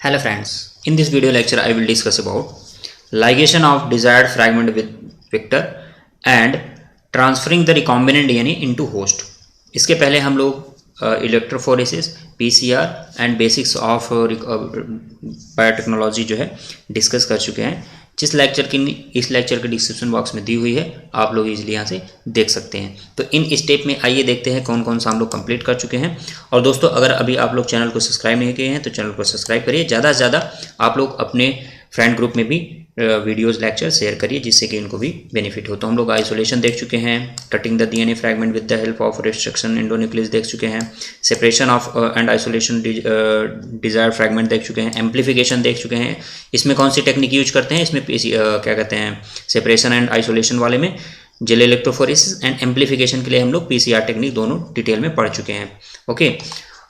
Hello friends, in this video lecture I will discuss about ligation of desired fragment with vector and transferring the recombinant DNA into host। इसके पहले हम लोग electrophoresis, PCR and basics of biotechnology जो है discuss कर चुके हैं। इस लेक्चर के डिस्क्रिप्शन बॉक्स में दी हुई है, आप लोग इजीली यहाँ से देख सकते हैं। तो इन स्टेप में आइए देखते हैं कौन कौन सा हम लोग कंप्लीट कर चुके हैं। और दोस्तों, अगर अभी आप लोग चैनल को सब्सक्राइब नहीं किए हैं तो चैनल को सब्सक्राइब करिए। ज़्यादा से ज़्यादा आप लोग अपने फ्रेंड ग्रुप में भी वीडियोस लेक्चर शेयर करिए, जिससे कि इनको भी बेनिफिट हो। तो हम लोग आइसोलेशन देख चुके हैं, cutting the DNA fragment with the help of restriction endonuclease देख चुके हैं, separation of and isolation desired fragment देख चुके हैं, एम्प्लीफिकेशन देख चुके हैं। इसमें कौन सी टेक्निक यूज करते हैं, इसमें क्या कहते हैं, सेपरेशन एंड आइसोलेशन वाले में जेल इलेक्ट्रोफोरेसिस एंड एम्प्लीफिकेशन के लिए हम लोग PCR टेक्निक दोनों डिटेल में पढ़ चुके हैं। ओके,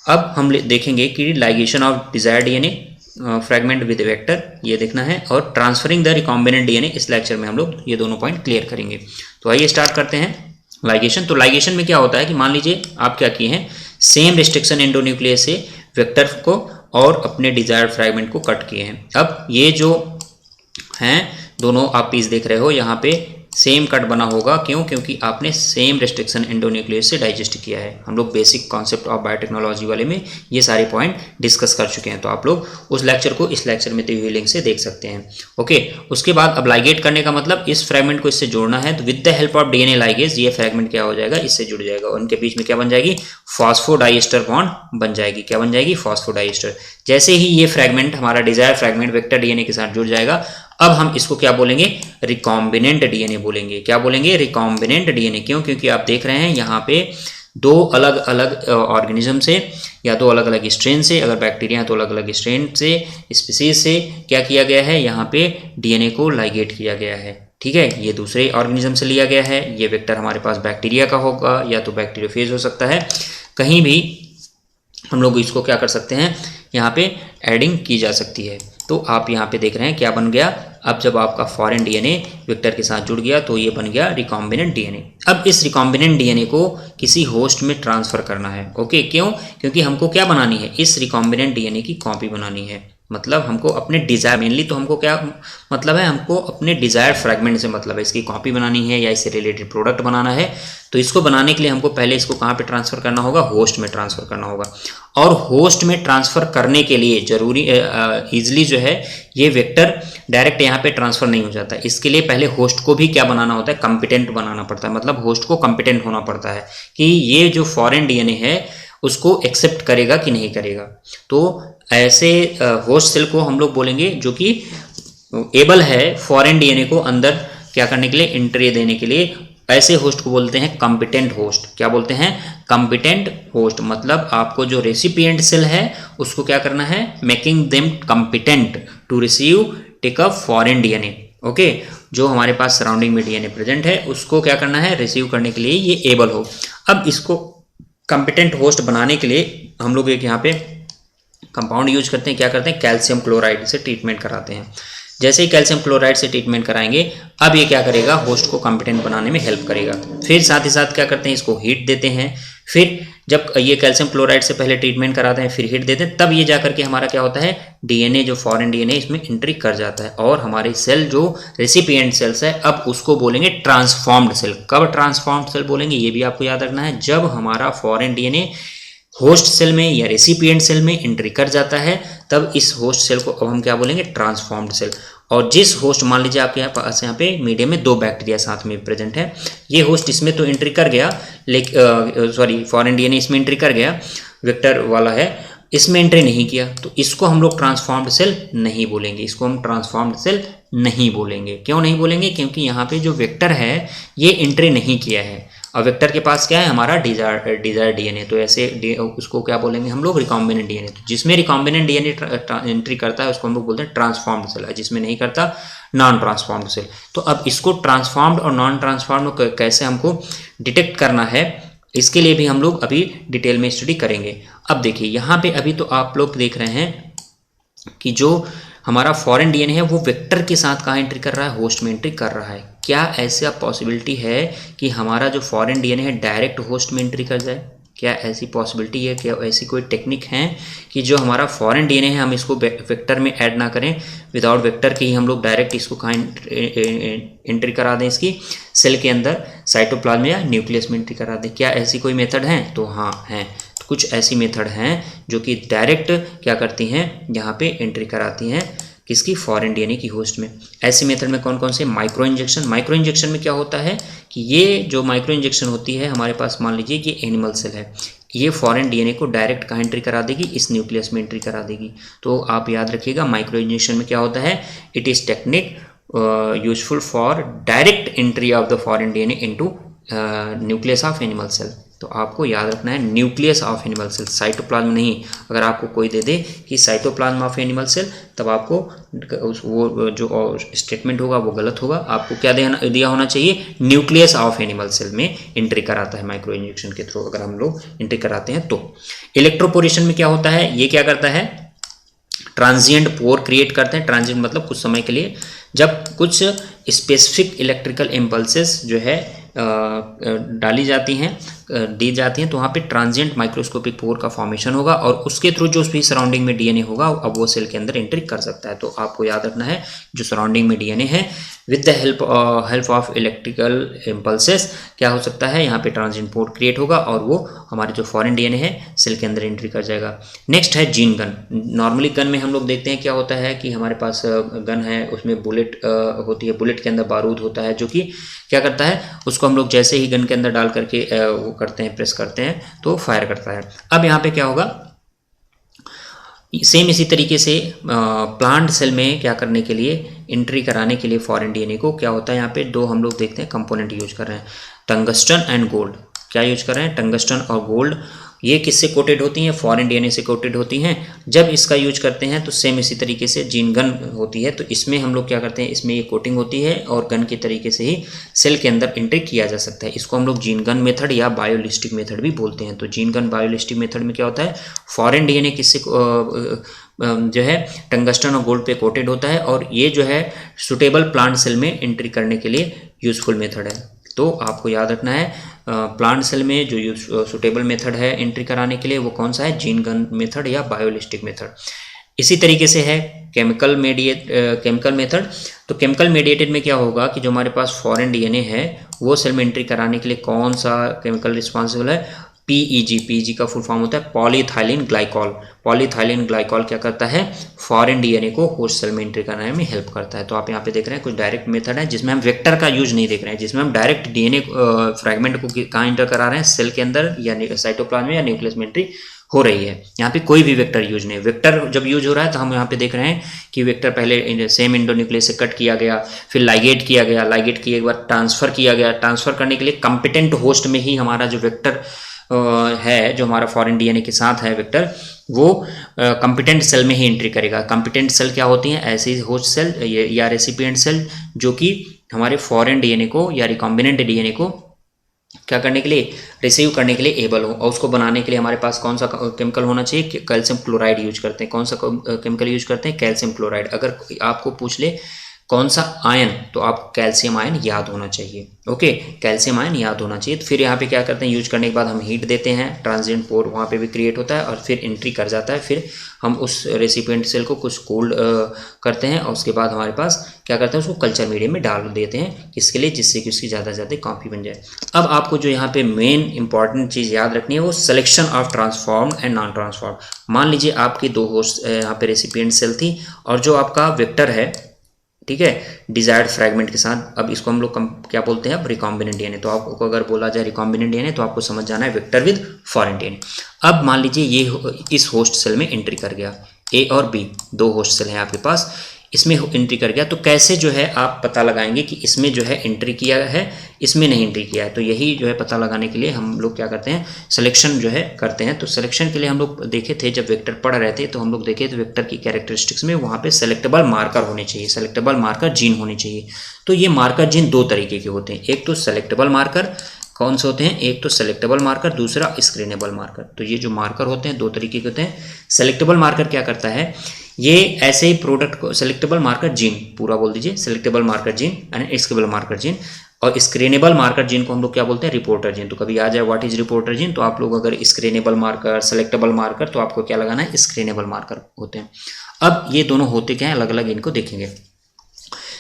अब हम देखेंगे कि ligation of desired DNA fragment with vector, ये देखना है, और ट्रांसफरिंग द रिकॉम्बिनेंट DNA इस लेक्चर में हम लोग ये दोनों पॉइंट क्लियर करेंगे। तो आइए स्टार्ट करते हैं लाइगेशन। तो लाइगेशन में क्या होता है कि मान लीजिए आप क्या किए हैं, सेम रिस्ट्रिक्शन एंडोन्यूक्लियस से वेक्टर को और अपने डिजायर्ड फ्रैगमेंट को कट किए हैं। अब ये जो हैं दोनों आप पीस देख रहे हो, यहाँ पे सेम कट बना होगा। क्यों? क्योंकि आपने सेम रेस्ट्रिक्शन एंडोन्यूक्लियस से डाइजेस्ट किया है। हम लोग बेसिक कॉन्सेप्ट ऑफ बायोटेक्नोलॉजी वाले में ये सारे पॉइंट डिस्कस कर चुके हैं, तो आप लोग उस लेक्चर को इस लेक्चर में दी हुई लिंक से देख सकते हैं। ओके, उसके बाद अब लाइगेट करने का मतलब इस फ्रैगमेंट को इससे जोड़ना है। तो with the help of DNA ligase ये फ्रैगमेंट क्या हो जाएगा, इससे जुड़ जाएगा और उनके बीच में क्या बन जाएगी, फॉस्फोडाइएस्टर बॉन्ड बन जाएगी। क्या बन जाएगी, फॉस्फोडाइएस्टर। जैसे ही ये फ्रैगमेंट हमारा डिजायर फ्रैगमेंट वेक्टर DNA के साथ जुड़ जाएगा, अब हम इसको क्या बोलेंगे, रिकॉम्बिनेंट DNA बोलेंगे। क्या बोलेंगे, रिकॉम्बिनेंट DNA। क्यों? क्योंकि आप देख रहे हैं यहाँ पे दो अलग अलग ऑर्गेनिज्म से या दो अलग अलग स्ट्रेन से, अगर बैक्टीरिया है तो अलग अलग स्ट्रेन से, स्पीसीज से क्या किया गया है, यहाँ पे DNA को लाइगेट किया गया है। ठीक है, ये दूसरे ऑर्गेनिज्म से लिया गया है। ये वेक्टर हमारे पास बैक्टीरिया का होगा या तो बैक्टीरियोफेज हो सकता है, कहीं भी हम लोग इसको क्या कर सकते हैं, यहाँ पे एडिंग की जा सकती है। तो आप यहाँ पे देख रहे हैं क्या बन गया। अब जब आपका फॉरेन DNA वेक्टर के साथ जुड़ गया तो ये बन गया रिकॉम्बिनेंट DNA। अब इस रिकॉम्बिनेंट DNA को किसी होस्ट में ट्रांसफर करना है। ओके, क्यों? क्योंकि हमको क्या बनानी है, इस रिकॉम्बिनेंट DNA की कॉपी बनानी है। मतलब हमको अपने डिजायर, मेनली तो हमको क्या मतलब है, हमको अपने डिजायर फ्रैगमेंट से मतलब है, इसकी कॉपी बनानी है या इससे रिलेटेड प्रोडक्ट बनाना है। तो इसको बनाने के लिए हमको पहले इसको कहाँ पे ट्रांसफर करना होगा, होस्ट में ट्रांसफर करना होगा। और होस्ट में ट्रांसफर करने के लिए जरूरी ईजिली जो है ये वेक्टर डायरेक्ट यहाँ पे ट्रांसफर नहीं हो जाता। इसके लिए पहले होस्ट को भी क्या बनाना होता है, कॉम्पिटेंट बनाना पड़ता है। मतलब होस्ट को कॉम्पिटेंट होना पड़ता है कि ये जो फॉरेन DNA है उसको एक्सेप्ट करेगा कि नहीं करेगा। तो ऐसे होस्ट सेल को हम लोग बोलेंगे जो कि एबल है फॉरेन DNA को अंदर क्या करने के लिए, एंट्री देने के लिए। ऐसे होस्ट को बोलते हैं कॉम्पिटेंट होस्ट। क्या बोलते हैं, कॉम्पिटेंट होस्ट। मतलब आपको जो रेसिपिएंट सेल है उसको क्या करना है, making them competent to receive take up foreign DNA। Okay, जो हमारे पास सराउंडिंग में DNA प्रेजेंट है उसको क्या करना है, रिसीव करने के लिए ये एबल हो। अब इसको कॉम्पिटेंट होस्ट बनाने के लिए हम लोग एक यहाँ पे कंपाउंड यूज करते हैं। क्या करते हैं, कैल्शियम क्लोराइड से ट्रीटमेंट कराते हैं। जैसे ही कैल्शियम क्लोराइड से ट्रीटमेंट कराएंगे, अब ये क्या करेगा, होस्ट को कॉम्पिटेंट बनाने में हेल्प करेगा। फिर साथ ही साथ क्या करते हैं, इसको हीट देते हैं। फिर जब ये कैल्शियम क्लोराइड से पहले ट्रीटमेंट कराते हैं, फिर हीट देते हैं, तब ये जाकर के हमारा क्या होता है, DNA जो फॉरेन DNA इसमें एंट्री कर जाता है और हमारी सेल जो रेसिपिएंट सेल्स है, अब उसको बोलेंगे ट्रांसफॉर्म्ड सेल। कब ट्रांसफॉर्म्ड सेल बोलेंगे, ये भी आपको याद रखना है, जब हमारा फॉरेन DNA होस्ट सेल में या रेसिपिएंट सेल में एंट्री कर जाता है, तब इस होस्ट सेल को अब हम क्या बोलेंगे, ट्रांसफॉर्म्ड सेल। और जिस होस्ट, मान लीजिए आपके पास यहाँ पे मीडियम में दो बैक्टीरिया साथ में प्रेजेंट है, ये होस्ट इसमें तो एंट्री कर गया, लेकिन फॉरेन DNA इसमें एंट्री कर गया, वेक्टर वाला है, इसमें एंट्री नहीं किया, तो इसको हम लोग ट्रांसफॉर्म्ड सेल नहीं बोलेंगे। इसको हम ट्रांसफॉर्म्ड सेल नहीं बोलेंगे। क्यों नहीं बोलेंगे, क्योंकि यहाँ पे जो वेक्टर है ये एंट्री नहीं किया है और वेक्टर के पास क्या है, हमारा डिजायर DNA। तो ऐसे उसको क्या बोलेंगे हम लोग, रिकॉम्बिनेंट DNA। तो जिसमें रिकॉम्बिनेंट DNA एंट्री करता है उसको हम लोग बोलते हैं ट्रांसफॉर्म्ड सेल, जिसमें नहीं करता नॉन ट्रांसफॉर्म्ड सेल। तो अब इसको ट्रांसफॉर्म्ड और नॉन ट्रांसफॉर्म्ड कैसे हमको डिटेक्ट करना है, इसके लिए भी हम लोग अभी डिटेल में स्टडी करेंगे। अब देखिए यहाँ पे अभी तो आप लोग देख रहे हैं कि जो हमारा फॉरेन DNA है वो वेक्टर के साथ कहाँ एंट्री कर रहा है, होस्ट में एंट्री कर रहा है। क्या ऐसा पॉसिबिलिटी है कि हमारा जो फॉरेन DNA है डायरेक्ट होस्ट में एंट्री कर जाए? क्या ऐसी पॉसिबिलिटी है, क्या ऐसी कोई टेक्निक है कि जो हमारा फॉरेन डीएनए है हम इसको वेक्टर में ऐड ना करें, विदाउट वेक्टर के ही हम लोग डायरेक्ट इसको कहाँ एंट्री करा दें, इसकी सेल के अंदर साइटोप्लाज्म या न्यूक्लियस में एंट्री करा दें? क्या ऐसी कोई मेथड है? तो हाँ है, तो कुछ ऐसी मेथड हैं जो कि डायरेक्ट क्या करती हैं, यहाँ पे एंट्री कराती हैं किसकी, फॉरेन डीएनए की होस्ट में। ऐसी मेथड में कौन कौन से? Micro injection. माइक्रो इंजेक्शन में क्या होता है कि ये जो माइक्रो इंजेक्शन होती है हमारे पास, मान लीजिए कि एनिमल सेल है, ये फॉरेन डीएनए को डायरेक्ट कहाँ एंट्री करा देगी, इस न्यूक्लियस में एंट्री करा देगी। तो आप याद रखिएगा माइक्रो इंजेक्शन में क्या होता है, it is technique useful for direct entry of the foreign DNA into nucleus of animal cell. तो आपको याद रखना है nucleus of animal cell, cytoplasm नहीं। अगर आपको कोई दे दे कि साइटोप्लाज्म ऑफ एनिमल सेल, तब आपको वो जो स्टेटमेंट होगा वो गलत होगा। आपको क्या दिया होना चाहिए, न्यूक्लियस ऑफ एनिमल सेल में एंट्री कराता है माइक्रो इंजेक्शन के थ्रू, अगर हम लोग एंट्री कराते हैं तो। इलेक्ट्रोपोरेशन में क्या होता है, ये क्या करता है, ट्रांजिएंट पोर क्रिएट करते हैं। ट्रांजिएंट मतलब कुछ समय के लिए, जब कुछ स्पेसिफिक इलेक्ट्रिकल इम्पल्सेस जो है डाली जाती हैं, दी जाती हैं, तो वहाँ पे ट्रांजिएंट माइक्रोस्कोपिक पोर का फॉर्मेशन होगा और उसके थ्रू जो भी सराउंडिंग में डीएनए होगा अब वो सेल के अंदर एंट्री कर सकता है। तो आपको याद रखना है जो सराउंडिंग में डीएनए है with the help of electrical impulses क्या हो सकता है, यहाँ पे ट्रांजिएंट पोर क्रिएट होगा और वो हमारे जो फॉरेन डीएनए है सेल के अंदर एंट्री कर जाएगा। नेक्स्ट है जीन गन। नॉर्मली गन में हम लोग देखते हैं क्या होता है कि हमारे पास गन है, उसमें बुलेट होती है, बुलेट के अंदर बारूद होता है जो कि क्या करता है, उसको हम लोग जैसे ही गन के अंदर डाल करके वो करते हैं, प्रेस करते हैं तो फायर करता है। अब यहाँ पे क्या होगा, सेम इसी तरीके से प्लांट सेल में क्या करने के लिए, एंट्री कराने के लिए फॉरेन डीएनए को क्या होता है, यहाँ पे दो हम लोग देखते हैं कंपोनेंट यूज कर रहे हैं, टंगस्टन एंड गोल्ड। क्या यूज कर रहे हैं, टंगस्टन और गोल्ड। ये किससे कोटेड होती हैं, फॉरेन डीएनए से कोटेड होती हैं। जब इसका यूज करते हैं तो सेम इसी तरीके से जीन गन होती है, तो इसमें हम लोग क्या करते हैं, इसमें ये कोटिंग होती है और गन के तरीके से ही सेल के अंदर एंट्री किया जा सकता है। इसको हम लोग जीन गन मेथड या बायोलिस्टिक मेथड भी बोलते हैं। तो जीन गन बायोलिस्टिक मेथड में क्या होता है, फॉरेन डीएनए किससे जो है टंगस्टन और गोल्ड पे कोटेड होता है और ये जो है सुटेबल प्लांट सेल में एंट्री करने के लिए यूजफुल मेथड है। तो आपको याद रखना है प्लांट सेल में जो सुटेबल मेथड है एंट्री कराने के लिए वो कौन सा है, जीन गन मेथड या बायोलिस्टिक मेथड। इसी तरीके से है केमिकल मेथड। तो केमिकल मेडिएटेड में क्या होगा कि जो हमारे पास फॉरेन डीएनए है वो सेल में एंट्री कराने के लिए कौन सा केमिकल रिस्पॉन्सिबल है, PEG। PEG का फुल फॉर्म होता है पॉलीथाइलिन ग्लाइकॉल। पॉलीथाइलिन ग्लाइकॉल क्या करता है, फॉरेन डीएनए को होस्ट सेल में एंट्री कराने में हेल्प करता है। तो आप यहाँ पे देख रहे हैं कुछ डायरेक्ट मेथड है जिसमें हम वेक्टर का यूज नहीं देख रहे हैं, जिसमें हम डायरेक्ट डीएनए फ्रैगमेंट को कहाँ एंटर करा रहे हैं, सेल के अंदर या साइटोप्लाज्म या न्यूक्लियस में एंट्री हो रही है। यहाँ पे कोई भी वेक्टर यूज नहीं है। वेक्टर जब यूज हो रहा है तो हम यहाँ पे देख रहे हैं कि वेक्टर पहले सेम इंडोन्यूक्लियस से कट किया गया, फिर लाइगेट किया गया, लाइगेट किए के बाद ट्रांसफर किया गया। ट्रांसफर करने के लिए कंपिटेंट होस्ट में ही हमारा जो वेक्टर है, जो हमारा फॉरेन डीएनए के साथ है वेक्टर, वो कंपिटेंट सेल में ही एंट्री करेगा। कंपिटेंट सेल क्या होती हैं, ऐसी होस्ट सेल या रेसिपिएंट सेल जो कि हमारे फॉरेन डीएनए को या रिकॉम्बिनेंट डीएनए को क्या करने के लिए, रिसीव करने के लिए एबल हो। और उसको बनाने के लिए हमारे पास कौन सा केमिकल होना चाहिए, कैल्शियम क्लोराइड यूज करते हैं। कौन सा केमिकल यूज करते हैं, कैल्शियम क्लोराइड। अगर आपको पूछ ले कौन सा आयन, तो आप कैल्शियम आयन याद होना चाहिए। ओके, कैल्शियम आयन याद होना चाहिए। तो फिर यहाँ पे क्या करते हैं, यूज करने के बाद हम हीट देते हैं, ट्रांजिएंट पोर वहाँ पे भी क्रिएट होता है और फिर एंट्री कर जाता है। फिर हम उस रेसिपिएंट सेल को कुछ कोल्ड करते हैं और उसके बाद हमारे पास क्या करते हैं, उसको कल्चर मीडियम में डाल देते हैं। किसके लिए, जिससे कि उसकी ज़्यादा से ज़्यादा कॉपी बन जाए। अब आपको जो यहाँ पे मेन इंपॉर्टेंट चीज़ याद रखनी है वो selection of transform and non transform. मान लीजिए आपकी दो होस्ट यहाँ पे रेसिपिएंट सेल थी और जो आपका वेक्टर है, ठीक है, डिजायर्ड फ्रैगमेंट के साथ। अब इसको हम लोग क्या बोलते हैं, अब रिकॉम्बिनेंट डीएनए। तो आपको अगर बोला जाए रिकॉम्बिनेंट डीएनए तो आपको समझ जाना है वेक्टर विद फॉरेन डीएनए। अब मान लीजिए ये इस होस्ट सेल में एंट्री कर गया, A और B दो होस्ट सेल हैं आपके पास, इसमें एंट्री कर गया। तो कैसे जो है आप पता लगाएंगे कि इसमें जो है एंट्री किया है, इसमें नहीं एंट्री किया है। तो यही जो है पता लगाने के लिए हम लोग क्या करते हैं, सिलेक्शन जो है करते हैं। तो सिलेक्शन के लिए हम लोग देखे थे, जब वेक्टर पढ़ रहे थे तो हम लोग देखे थे वेक्टर की कैरेक्टरिस्टिक्स में वहाँ पे सेलेक्टेबल मार्कर होने चाहिए, सेलेक्टेबल मार्कर जीन होने चाहिए। तो ये मार्कर जीन दो तरीके के होते हैं, एक तो सेलेक्टेबल मार्कर कौन से होते हैं, एक तो सेलेक्टेबल मार्कर, दूसरा स्क्रीनेबल मार्कर। तो ये जो मार्कर होते हैं दो तरीके के होते हैं। सेलेक्टेबल मार्कर क्या करता है, ये ऐसे ही प्रोडक्ट को, सेलेक्टेबल मार्कर जीन पूरा बोल दीजिए, selectable marker gene and scalable marker gene और स्क्रीनेबल मार्कर जीन को हम लोग क्या बोलते हैं, रिपोर्टर जीन। तो कभी आ जाए व्हाट इज रिपोर्टर जीन, तो आप लोग अगर स्क्रीनेबल मार्कर, सेलेक्टेबल मार्कर, तो आपको क्या लगाना है, स्क्रीनेबल मार्कर होते हैं। अब ये दोनों होते क्या हैं, अलग अलग इनको देखेंगे।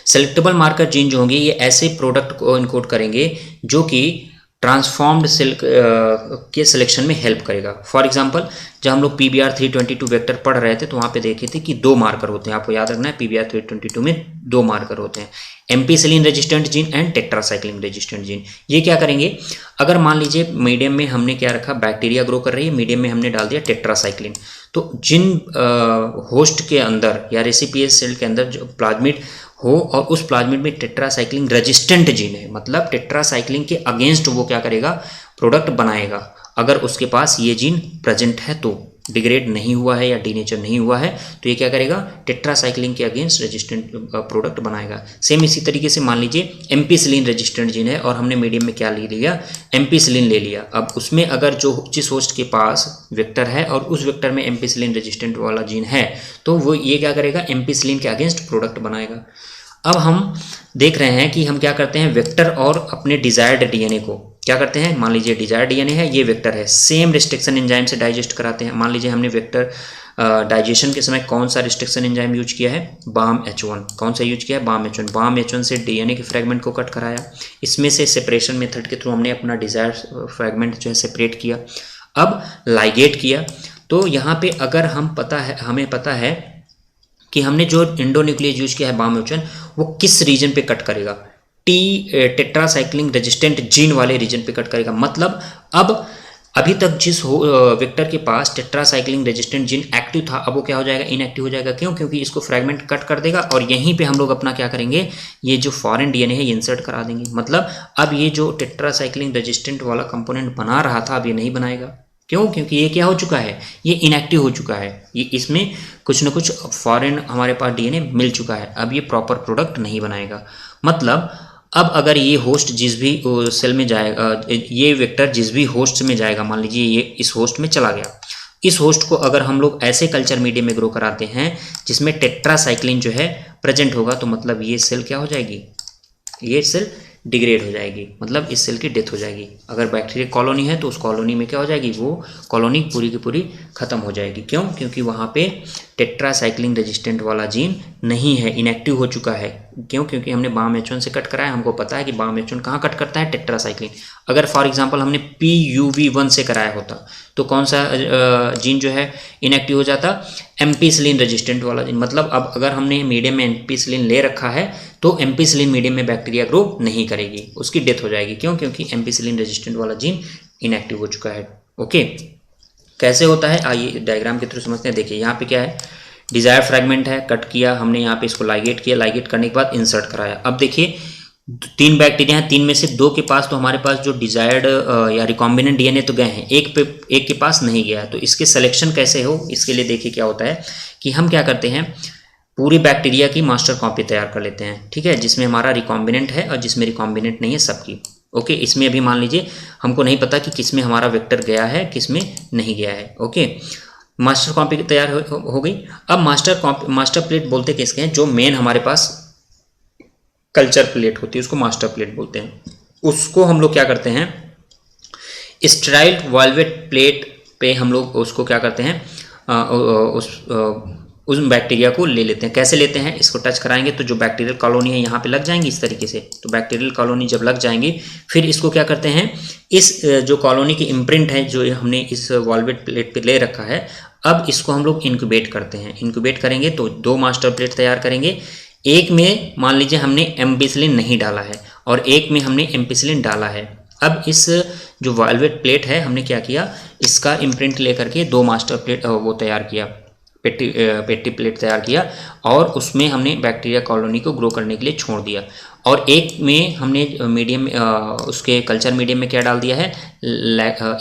सेलेक्टेबल मार्कर जीन जो होंगे ये ऐसे प्रोडक्ट को इनकोड करेंगे जो कि ट्रांसफॉर्म्ड सेल के सिलेक्शन में हेल्प करेगा। फॉर एग्जांपल जब हम लोग PBR322 वेक्टर पढ़ रहे थे तो वहाँ पे देखे थे कि 2 मार्कर होते हैं, आपको याद रखना है PBR322 में 2 मार्कर होते हैं, ampicillin resistant gene and tetracycline resistant gene. ये क्या करेंगे, अगर मान लीजिए मीडियम में हमने क्या रखा, बैक्टीरिया ग्रो कर रही है, मीडियम में हमने डाल दिया टेट्रासाइक्लिन, तो जिन होस्ट के अंदर या रेसिपिएंट सेल के अंदर जो प्लाज्मिड हो और उस प्लाज्मिड में टेट्रासाइक्लिन रेजिस्टेंट जीन है, मतलब टेट्रासाइक्लिन के अगेंस्ट वो क्या करेगा, प्रोडक्ट बनाएगा। अगर उसके पास ये जीन प्रेजेंट है तो डिग्रेड नहीं हुआ है या डीनेचर नहीं हुआ है तो ये क्या करेगा, टेट्रासाइक्लिन के अगेंस्ट रेजिस्टेंट प्रोडक्ट बनाएगा। सेम इसी तरीके से मान लीजिए एम्पीसिलिन रेजिस्टेंट जीन है और हमने मीडियम में क्या ले लिया, एम्पीसिलिन ले लिया। अब उसमें अगर जिस होस्ट के पास वेक्टर है और उस वेक्टर में एम्पीसिलिन रेजिस्टेंट वाला जीन है तो वो ये क्या करेगा, एम्पीसिलिन के अगेंस्ट प्रोडक्ट बनाएगा। अब हम देख रहे हैं कि हम क्या करते हैं, वेक्टर और अपने डिजायर्ड डीएनए को क्या करते हैं, मान लीजिए डिजायर्ड डीएनए है, ये वेक्टर है, सेम रिस्ट्रिक्शन एंजाइम से डाइजेस्ट कराते हैं। मान लीजिए हमने वेक्टर डाइजेशन के समय कौन सा रिस्ट्रिक्शन एंजाइम यूज किया है, BAM-H1। कौन सा यूज किया है, BAM-H1। BAM-H1 से डीएनए के फ्रेगमेंट को कट कराया, इसमें से सेपरेशन मेथड के थ्रू हमने अपना डिजायर्ड फ्रेगमेंट जो है सेपरेट किया। अब लाइगेट किया, तो यहाँ पे अगर हमें पता है कि हमने जो इंडोन्यूक्लियस यूज किया है BAM-H1 वो किस रीजन पे कट करेगा, टेट्रासाइक्लिन रेजिस्टेंट जीन वाले रीजन पे कट करेगा। मतलब अब अभी तक जिस वेक्टर के पास टेट्रासाइक्लिन रेजिस्टेंट जीन एक्टिव था अब वो क्या हो जाएगा, इनएक्टिव हो जाएगा। क्यों, क्योंकि इसको फ्रेगमेंट कट कर देगा और यहीं पे हम लोग अपना क्या करेंगे, ये जो फॉरेन डीएनए है ये इंसर्ट करा देंगे। मतलब अब ये जो टेट्रासाइक्लिन रेजिस्टेंट वाला कंपोनेंट बना रहा था अब ये नहीं बनाएगा। क्यों, क्योंकि ये क्या हो चुका है, ये इनएक्टिव हो चुका है, ये इसमें कुछ न कुछ फॉरेन हमारे पास डीएनए मिल चुका है, अब ये प्रॉपर प्रोडक्ट नहीं बनाएगा। मतलब अब अगर ये होस्ट जिस भी सेल में जाएगा, ये वेक्टर जिस भी होस्ट में जाएगा, मान लीजिए ये इस होस्ट में चला गया, इस होस्ट को अगर हम लोग ऐसे कल्चर मीडियम में ग्रो कराते हैं जिसमें टेट्रासाइक्लिन जो है प्रेजेंट होगा तो मतलब ये सेल क्या हो जाएगी, ये सेल डिग्रेड हो जाएगी, मतलब इस सेल की डेथ हो जाएगी। अगर बैक्टीरिया कॉलोनी है तो उस कॉलोनी में क्या हो जाएगी, वो कॉलोनी पूरी की पूरी खत्म हो जाएगी। क्यों, क्योंकि वहाँ पे टेट्रासाइक्लिन रेजिस्टेंट वाला जीन नहीं है, इनएक्टिव हो चुका है। क्यों, क्योंकि हमने BAM-H1 से कट कराया, हमको पता है कि BAM-H1 कहाँ कट करता है, टेट्रासाइक्लिन। अगर फॉर एग्जांपल हमने PUV1 से कराया होता तो कौन सा जीन जो है इनएक्टिव हो जाता, एम्पीसिलिन रेजिस्टेंट वाला जीन। मतलब अब अगर हमने मीडियम में एम्पीसिलिन ले रखा है तो एम्पीसिलिन मीडियम में बैक्टीरिया ग्रो नहीं करेगी, उसकी डेथ हो जाएगी। क्यों, क्योंकि एम्पीसिलिन रेजिस्टेंट वाला जीन इनएक्टिव हो चुका है। ओके, कैसे होता है आइए डायग्राम के थ्रू समझते हैं। देखिए यहाँ पे क्या है, डिजायर फ्रेगमेंट है, कट किया हमने, यहाँ पे इसको लाइगेट किया, लाइगेट करने के बाद इंसर्ट कराया। अब देखिए 3 बैक्टीरिया हैं, 3 में से 2 के पास तो हमारे पास जो डिजायर्ड या रिकॉम्बिनेंट डीएनए तो गए हैं, एक के पास नहीं गया। तो इसके सिलेक्शन कैसे हो, इसके लिए देखिए क्या होता है कि हम क्या करते हैं, पूरी बैक्टीरिया की मास्टर कॉपी तैयार कर लेते हैं, ठीक है, जिसमें हमारा रिकॉम्बिनेंट है और जिसमें रिकॉम्बिनेंट नहीं है सबकी। ओके, इसमें अभी मान लीजिए हमको नहीं पता कि किस में हमारा वेक्टर गया है किस में नहीं गया है। ओके, मास्टर कॉपी तैयार हो गई। अब मास्टर प्लेट बोलते किसके हैं, जो मेन हमारे पास कल्चर प्लेट होती है उसको मास्टर प्लेट बोलते हैं। उसको हम लोग क्या करते हैं, स्टेराइल वॉल्वेट प्लेट पे हम लोग उसको क्या करते हैं, उस बैक्टीरिया को ले लेते हैं। कैसे लेते हैं, इसको टच कराएंगे तो जो बैक्टीरियल कॉलोनी है यहाँ पे लग जाएंगी इस तरीके से। तो बैक्टीरियल कॉलोनी जब लग जाएंगी फिर इसको क्या करते हैं, इस जो कॉलोनी की इम्प्रिंट है जो हमने इस वॉल्वेट प्लेट पे ले रखा है, अब इसको हम लोग इंक्यूबेट करते हैं। इंक्यूबेट करेंगे तो 2 मास्टर प्लेट तैयार करेंगे। एक में मान लीजिए हमने एम्पीसिलिन नहीं डाला है और एक में हमने एम्पीसिलिन डाला है। अब इस जो वॉल्वेट प्लेट है हमने क्या किया, इसका इम्प्रिंट लेकर के 2 मास्टर प्लेट वो तैयार किया, पेटी प्लेट तैयार किया और उसमें हमने बैक्टीरिया कॉलोनी को ग्रो करने के लिए छोड़ दिया। और एक में हमने मीडियम उसके कल्चर मीडियम में क्या डाल दिया है,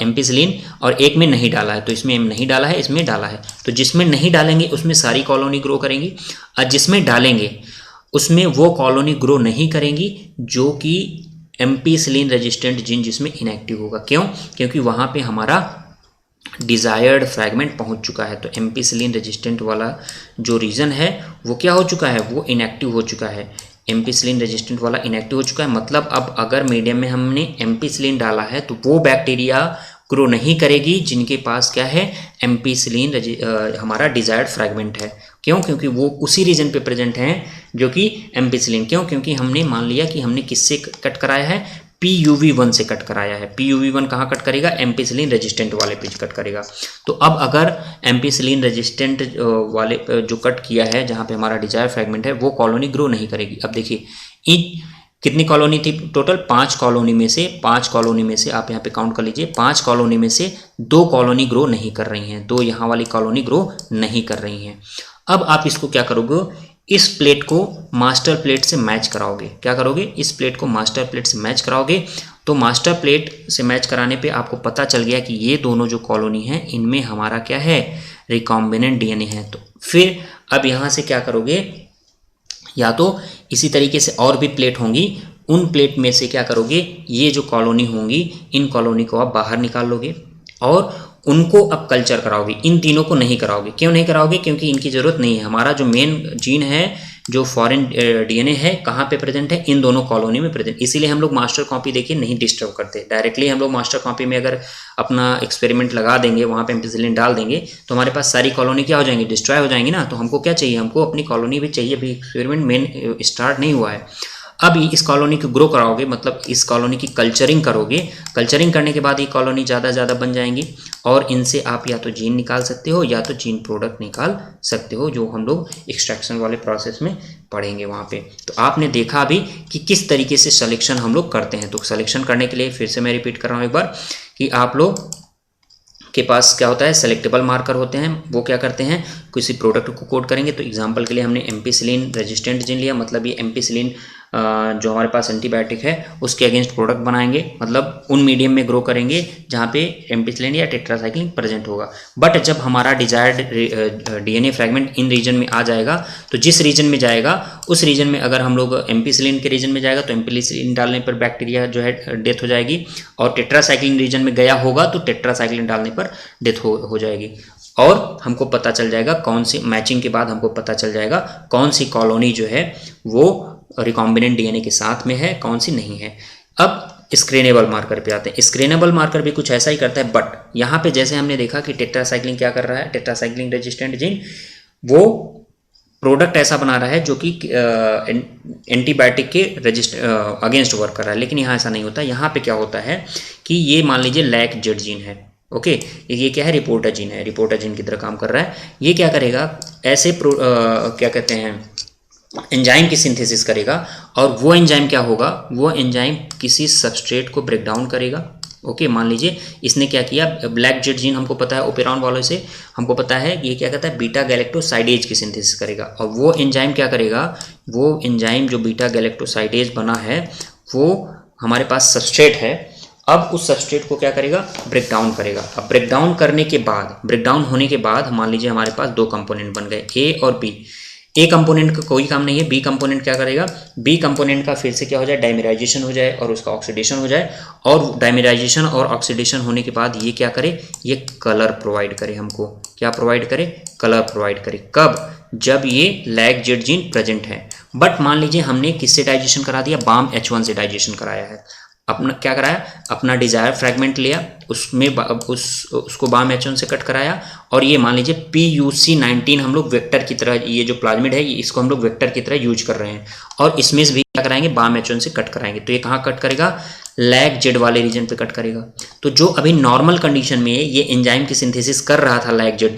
एम्पीसिलिन, और एक में नहीं डाला है। तो इसमें नहीं डाला है, इसमें डाला है। तो जिसमें नहीं डालेंगे उसमें सारी कॉलोनी ग्रो करेंगी और जिसमें डालेंगे उसमें वो कॉलोनी ग्रो नहीं करेंगी जो कि एम्पीसिलिन रेजिस्टेंट जीन जिसमें इनएक्टिव होगा। क्यों, क्योंकि वहाँ पे हमारा डिज़ायर्ड फ्रैगमेंट पहुंच चुका है। तो एम्पीसिलिन रेजिस्टेंट वाला जो रीजन है वो क्या हो चुका है, वो इनएक्टिव हो चुका है। एम्पिसिलिन रेजिस्टेंट वाला इनएक्टिव हो चुका है। मतलब अब अगर मीडियम में हमने एम्पिसिलिन डाला है तो वो बैक्टीरिया ग्रो नहीं करेगी जिनके पास क्या है, एम्पिसिलिन हमारा डिजायर्ड फ्रैगमेंट है। क्यों? क्योंकि वो उसी रीजन पे प्रेजेंट हैं जो कि एम्पिसिलिन। क्यों? क्योंकि हमने मान लिया कि हमने किससे कट कराया है, PUV1 से कट कराया है। PUV1 कहाँ कट करेगा, एम्पिसिलिन रेजिस्टेंट वाले पे कट करेगा। तो अब अगर एम्पिसिलिन रेजिस्टेंट वाले जो कट किया है जहाँ पे हमारा डिजायर फ्रैगमेंट है, वो कॉलोनी ग्रो नहीं करेगी। अब देखिए इन कितनी कॉलोनी थी टोटल, 5 कॉलोनी में से आप यहाँ पे काउंट कर लीजिए, 5 कॉलोनी में से 2 कॉलोनी ग्रो नहीं कर रही हैं, 2 यहाँ वाली कॉलोनी ग्रो नहीं कर रही हैं। अब आप इसको क्या करोगे, इस प्लेट को मास्टर प्लेट से मैच कराओगे। क्या करोगे, इस प्लेट को मास्टर प्लेट से मैच कराओगे। तो मास्टर प्लेट से मैच कराने पे आपको पता चल गया कि ये दोनों जो कॉलोनी हैं इनमें हमारा क्या है, रिकॉम्बिनेंट DNA है। तो फिर अब यहाँ से क्या करोगे, या तो इसी तरीके से और भी प्लेट होंगी, उन प्लेट में से क्या करोगे, ये जो कॉलोनी होंगी इन कॉलोनी को आप बाहर निकाल लोगे और उनको अब कल्चर कराओगे। इन तीनों को नहीं कराओगे। क्यों नहीं कराओगे, क्योंकि इनकी ज़रूरत नहीं है। हमारा जो मेन जीन है, जो फॉरेन DNA है, कहाँ पे प्रेजेंट है, इन दोनों कॉलोनी में प्रेजेंट। इसीलिए हम लोग मास्टर कॉपी देखिए नहीं डिस्टर्ब करते। डायरेक्टली हम लोग मास्टर कॉपी में अगर अपना एक्सपेरिमेंट लगा देंगे, वहाँ पे एम्पिसिलिन डाल देंगे, तो हमारे पास सारी कॉलोनी क्या हो जाएंगी, डिस्ट्रॉय हो जाएंगी ना। तो हमको क्या चाहिए, हमको अपनी कॉलोनी भी चाहिए। अभी एक्सपेरिमेंट मेन स्टार्ट नहीं हुआ है। अब इस कॉलोनी को ग्रो कराओगे, मतलब इस कॉलोनी की कल्चरिंग करोगे। कल्चरिंग करने के बाद ये कॉलोनी ज़्यादा बन जाएंगी और इनसे आप या तो जीन निकाल सकते हो या तो जीन प्रोडक्ट निकाल सकते हो, जो हम लोग एक्सट्रैक्शन वाले प्रोसेस में पढ़ेंगे वहाँ पे। तो आपने देखा अभी कि किस तरीके से सिलेक्शन हम लोग करते हैं। तो सिलेक्शन करने के लिए फिर से मैं रिपीट कर रहा हूँ एक बार कि आप लोग के पास क्या होता है, सेलेक्टेबल मार्कर होते हैं। वो क्या करते हैं, किसी प्रोडक्ट को कोड करेंगे। तो एग्जांपल के लिए हमने एम्पिसिलिन रेजिस्टेंट जीन लिया, मतलब ये एम्पिसिलिन जो हमारे पास एंटीबायोटिक है उसके अगेंस्ट प्रोडक्ट बनाएंगे, मतलब उन मीडियम में ग्रो करेंगे जहाँ पे एम्पिसिलिन या टेट्रासाइक्लिन प्रेजेंट होगा। बट जब हमारा डिजायर्ड DNA फ्रैगमेंट इन रीजन में आ जाएगा, तो जिस रीजन में जाएगा उस रीजन में अगर हम लोग एम्पिसिलिन के रीजन में जाएगा तो एम्पिसिलिन डालने पर बैक्टीरिया जो है डेथ हो जाएगी, और टेट्रासाइक्लिन रीजन में गया होगा तो टेट्रासाइक्लिन डालने पर डेथ हो जाएगी। और हमको पता चल जाएगा कौन सी मैचिंग के बाद हमको पता चल जाएगा कौन सी कॉलोनी जो है वो रिकॉम्बिनेंट DNA के साथ में है, कौन सी नहीं है। अब स्क्रीनेबल मार्कर पे आते हैं। स्क्रीनेबल मार्कर भी कुछ ऐसा ही करता है, बट यहाँ पे जैसे हमने देखा कि टेट्रासाइक्लिन क्या कर रहा है, टेट्रासाइक्लिन रेजिस्टेंट जीन वो प्रोडक्ट ऐसा बना रहा है जो कि एंटीबायोटिक के अगेंस्ट वर्क कर रहा है। लेकिन यहाँ ऐसा नहीं होता। यहाँ पे क्या होता है कि ये मान लीजिए LAC-Z जीन है, ओके, ये क्या है, रिपोर्टर जीन है, रिपोर्टर जीन की तरह काम कर रहा है। ये क्या करेगा, ऐसे क्या कहते हैं, एंजाइम की सिंथेसिस करेगा, और वो एंजाइम क्या होगा, वो एंजाइम किसी सबस्ट्रेट को ब्रेक डाउन करेगा। ओके, मान लीजिए इसने क्या किया, LAC-Z जीन हमको पता है ओपेरॉन वालों से, हमको पता है ये क्या कहता है, बीटा गैलेक्टोसाइडेज की सिंथेसिस करेगा। और वो एंजाइम क्या करेगा, वो एंजाइम जो बीटा गैलेक्टोसाइडेज बना है वो हमारे पास सबस्ट्रेट है, अब उस सबस्ट्रेट को क्या करेगा, ब्रेक डाउन करेगा। अब ब्रेक डाउन करने के बाद, ब्रेक डाउन होने के बाद मान लीजिए हमारे पास 2 कंपोनेंट बन गए, A और B। ए कंपोनेंट का कोई काम नहीं है, बी कंपोनेंट क्या करेगा, बी कंपोनेंट का फिर से क्या हो जाए, डाइमेराइजेशन हो जाए और उसका ऑक्सीडेशन हो जाए। और डाइमेराइजेशन और ऑक्सीडेशन होने के बाद ये क्या करे, ये कलर प्रोवाइड करे हमको। क्या प्रोवाइड करे, कलर प्रोवाइड करे। कब, जब ये LAC-Z जीन प्रेजेंट है। बट मान लीजिए हमने किससे डाइजेशन करा दिया, BAM-H1 से डाइजेशन कराया है। अपना क्या कराया, अपना डिजायर फ्रैगमेंट लिया, उसमें उसको BAM-H1 से कट कराया, और ये मान लीजिए PUC19 हम लोग वेक्टर की तरह, ये जो प्लाज्मिड है इसको हम लोग वेक्टर की तरह यूज कर रहे हैं, और इसमें भी क्या कराएंगे, BAM-H1 से कट कराएंगे। तो ये कहाँ कट करेगा, LAC-Z वाले रीजन पे कट करेगा। तो जो अभी नॉर्मल कंडीशन में ये एंजाइम की सिंथेसिस कर रहा था LAC-Z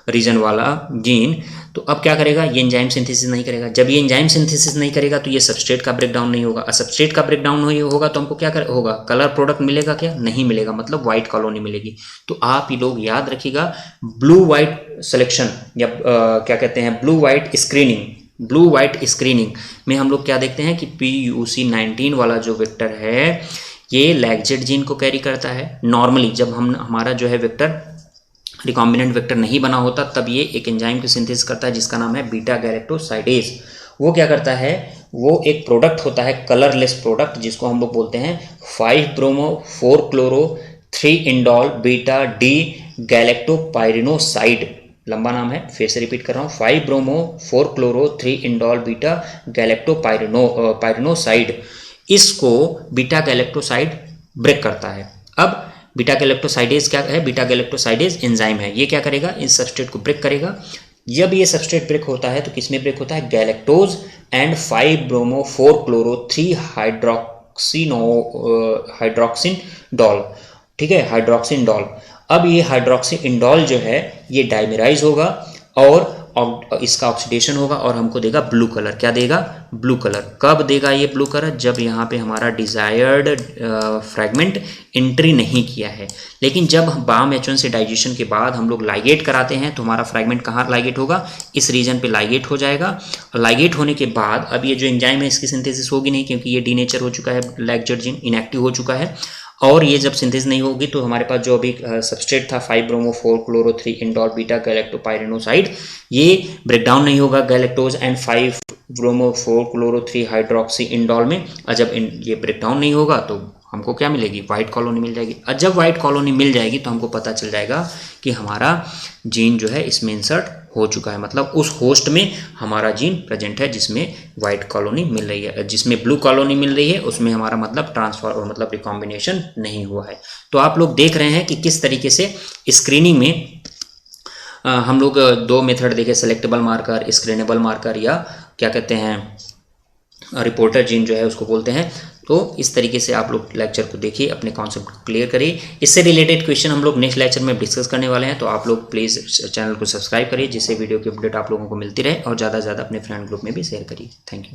रीजन वाला जीन, तो अब क्या करेगा, ये एंजाइम सिंथेसिस नहीं करेगा। जब ये एंजाइम सिंथेसिस नहीं करेगा तो ये सबस्ट्रेट का ब्रेकडाउन नहीं होगा। सबस्ट्रेट का ब्रेकडाउन होगा तो हमको क्या होगा, कलर प्रोडक्ट मिलेगा, क्या नहीं मिलेगा, मतलब व्हाइट कॉलोनी मिलेगी। तो आप ये लोग याद रखिएगा, ब्लू व्हाइट सिलेक्शन या क्या कहते हैं, blue white screening, blue white screening में हम लोग क्या देखते हैं कि PUC19 वाला जो वेक्टर है ये LAC-Z जीन को कैरी करता है। नॉर्मली जब हमारा जो है वेक्टर रिकॉम्बिनेंट वेक्टर नहीं बना होता तब ये एक एंजाइम की सिंथेसिस करता है जिसका नाम है बीटा गैलेक्टोसाइडेज। वो क्या करता है, वो एक प्रोडक्ट होता है कलरलेस प्रोडक्ट जिसको हम लोग बोलते हैं 5-ब्रोमो 4-क्लोरो 3-इंडोल बीटा डी गैलेक्टोपाइरिनोसाइड। लंबा नाम है, फिर से रिपीट कर रहा हूँ, 5 ब्रोमो 4 क्लोरो 3 इंडोल बीटा गैलेक्टोपाइरिनोसाइड, इसको बीटा गैलेक्टोसाइड ब्रेक करता है। अब बीटा गैलेक्टोसाइडेज क्या है? बीटा गैलेक्टोसाइडेज एंजाइम है, ये क्या करेगा? इस सबस्ट्रेट को ब्रेक करेगा। जब ये सबस्ट्रेट ब्रेक होता है तो किसमें ब्रेक होता है? गैलेक्टोज एंड 5 ब्रोमो 4 क्लोरो 3 हाइड्रोक्सिनडॉल, ठीक है, हाइड्रोक्सिनडॉल। अब ये हाइड्रोक्सिनडॉल जो है ये डाइमेराइज होगा और इसका ऑक्सीडेशन होगा और हमको देगा ब्लू कलर। क्या देगा? Blue colour. कब देगा ये ब्लू कलर? जब यहाँ पे हमारा डिजायर्ड फ्रैगमेंट एंट्री नहीं किया है। लेकिन जब BAM-H1 से डाइजेशन के बाद हम लोग लाइगेट कराते हैं तो हमारा फ्रैगमेंट कहाँ लाइगेट होगा? इस रीजन पे लाइगेट हो जाएगा। और लाइगेट होने के बाद अब ये जो एंजाइम है इसकी सिंथेसिस होगी नहीं, क्योंकि ये डीनेचर हो चुका है, लैक्चर जीन इनएक्टिव हो चुका है। और ये जब सिंथेसिस नहीं होगी तो हमारे पास जो अभी सबस्ट्रेट था 5 ब्रोमो 4 क्लोरो 3 इंडोल बीटा गैलेक्टोपाइरिनोसाइड, ये ब्रेकडाउन नहीं होगा galactose and 5 bromo 4 chloro 3 hydroxy indole में। और जब ये ब्रेकडाउन नहीं होगा तो हमको क्या मिलेगी? व्हाइट कॉलोनी मिल जाएगी। और जब व्हाइट कॉलोनी मिल जाएगी तो हमको पता चल जाएगा कि हमारा जीन जो है इसमें इंसर्ट हो चुका है, मतलब उस होस्ट में हमारा जीन प्रेजेंट है जिसमें व्हाइट कॉलोनी मिल रही है। जिसमें ब्लू कॉलोनी मिल रही है उसमें हमारा मतलब ट्रांसफर मतलब रिकॉम्बिनेशन नहीं हुआ है। तो आप लोग देख रहे हैं कि किस तरीके से स्क्रीनिंग में हम लोग दो मेथड देखे, सेलेक्टेबल मार्कर, स्क्रीनेबल मार्कर, या क्या कहते हैं रिपोर्टर जीन जो है उसको बोलते हैं। तो इस तरीके से आप लोग लेक्चर को देखिए, अपने कॉन्सेप्ट को क्लियर करिए। इससे रिलेटेड क्वेश्चन हम लोग नेक्स्ट लेक्चर में डिस्कस करने वाले हैं। तो आप लोग प्लीज़ चैनल को सब्सक्राइब करिए जिससे वीडियो की अपडेट आप लोगों को मिलती रहे, और ज़्यादा से ज़्यादा अपने फ्रेंड ग्रुप में भी शेयर करिए। Thank you.